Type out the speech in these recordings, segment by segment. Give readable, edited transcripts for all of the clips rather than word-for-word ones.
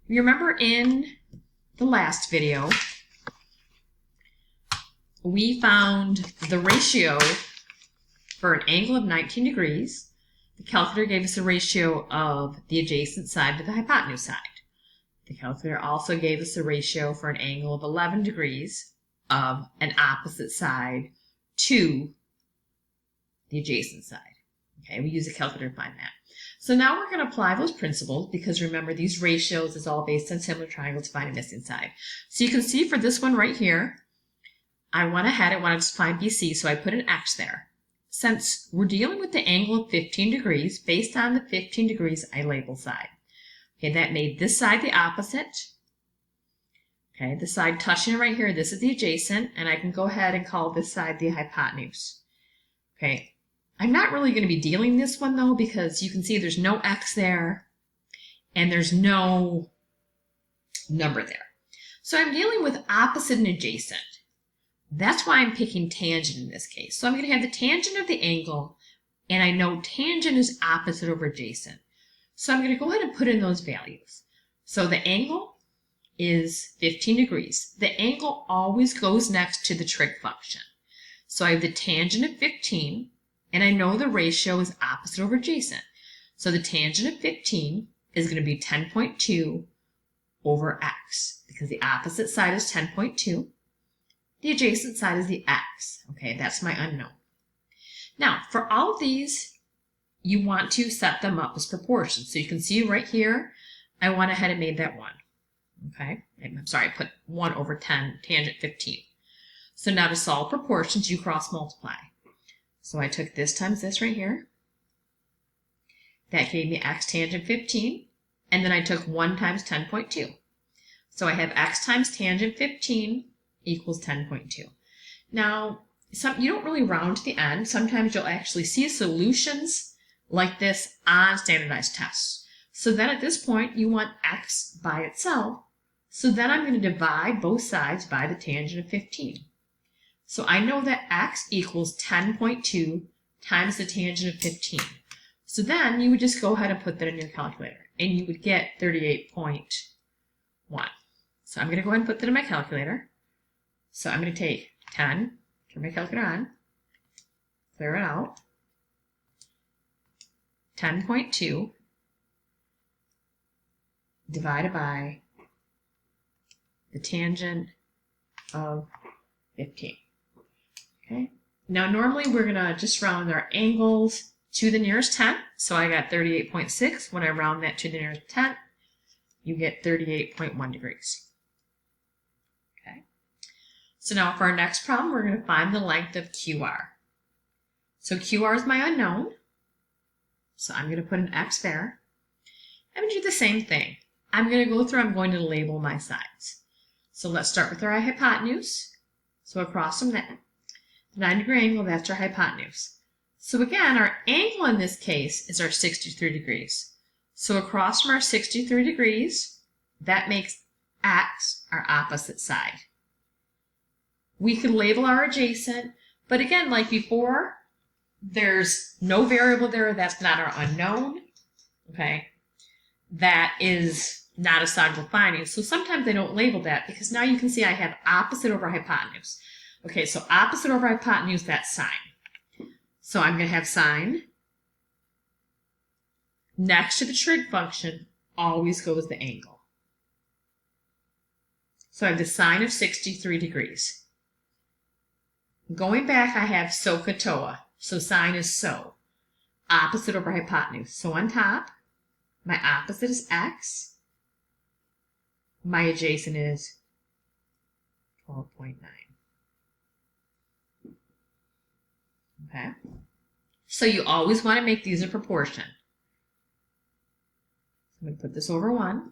You remember in the last video, we found the ratio for an angle of 19 degrees. The calculator gave us a ratio of the adjacent side to the hypotenuse side. The calculator also gave us a ratio for an angle of 11 degrees of an opposite side to the adjacent side. Okay, we use a calculator to find that. So now we're going to apply those principles because remember these ratios is all based on similar triangles to find a missing side. So you can see for this one right here, I went ahead and wanted to find BC, so I put an X there. Since we're dealing with the angle of 15 degrees, based on the 15 degrees, I label side. Okay, that made this side the opposite. Okay, the side touching right here, this is the adjacent, and I can go ahead and call this side the hypotenuse. Okay, I'm not really going to be dealing this one though because you can see there's no X there and there's no number there. So I'm dealing with opposite and adjacent. That's why I'm picking tangent in this case. So I'm going to have the tangent of the angle, and I know tangent is opposite over adjacent. So I'm going to go ahead and put in those values. So the angle is 15 degrees. The angle always goes next to the trig function. So I have the tangent of 15, and I know the ratio is opposite over adjacent. So the tangent of 15 is going to be 10.2 over x, because the opposite side is 10.2. The adjacent side is the x. Okay, that's my unknown. Now, for all of these, you want to set them up as proportions. So you can see right here, I went ahead and made that 1. Okay, I'm sorry, I put 1 over 10, tangent 15. So now to solve proportions, you cross multiply. So I took this times this right here. That gave me x tangent 15. And then I took 1 times 10.2. So I have x times tangent 15 equals 10.2. Now, you don't really round to the end. Sometimes you'll actually see solutions like this on standardized tests. So then at this point, you want x by itself. So then I'm going to divide both sides by the tangent of 15. So I know that x equals 10.2 times the tangent of 15. So then you would just go ahead and put that in your calculator, and you would get 38.1. So I'm going to go ahead and put that in my calculator. So I'm going to take 10, turn my calculator on, clear it out, 10.2 divided by the tangent of 15. Okay. Now normally we're going to just round our angles to the nearest 10. So I got 38.6. When I round that to the nearest 10, you get 38.1 degrees. Okay. So now for our next problem, we're going to find the length of QR. So QR is my unknown. So I'm going to put an X there. I'm going to do the same thing. I'm going to label my sides. So let's start with our hypotenuse. So across from that, the 90-degree angle, that's our hypotenuse. So again, our angle in this case is our 63 degrees. So across from our 63 degrees, that makes X our opposite side. We could label our adjacent, but again, like before, there's no variable there. That's not our unknown. Okay. That is not a side we're finding. So sometimes they don't label that because now you can see I have opposite over hypotenuse. Okay, so opposite over hypotenuse, that's sine. So I'm going to have sine. Next to the trig function always goes the angle. So I have the sine of 63 degrees. Going back, I have SOHCAHTOA. So sine is so. Opposite over hypotenuse. So on top, my opposite is x. My adjacent is 12.9. Okay. So you always want to make these a proportion. I'm going to put this over 1.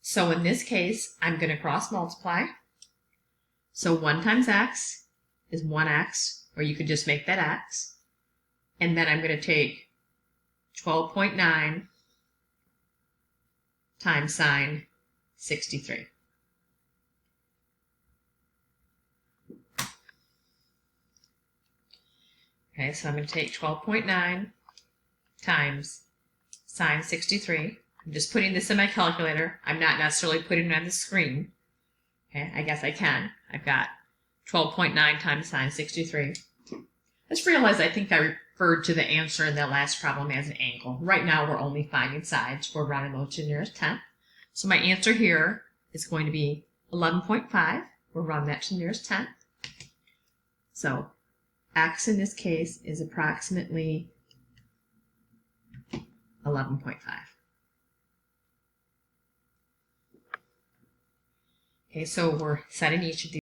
So in this case, I'm going to cross multiply. So 1 times x is 1x, or you could just make that x. And then I'm going to take 12.9 times sine 63. Okay, so I'm going to take 12.9 times sine 63, I'm just putting this in my calculator. I'm not necessarily putting it on the screen. Okay, I guess I can. I've got 12.9 times sine 63. Let's realize I think I referred to the answer in that last problem as an angle. Right now we're only finding sides. We're rounding those to the nearest tenth. So my answer here is going to be 11.5. We're rounding that to the nearest tenth. So x in this case is approximately 11.5. Okay, so we're setting each of these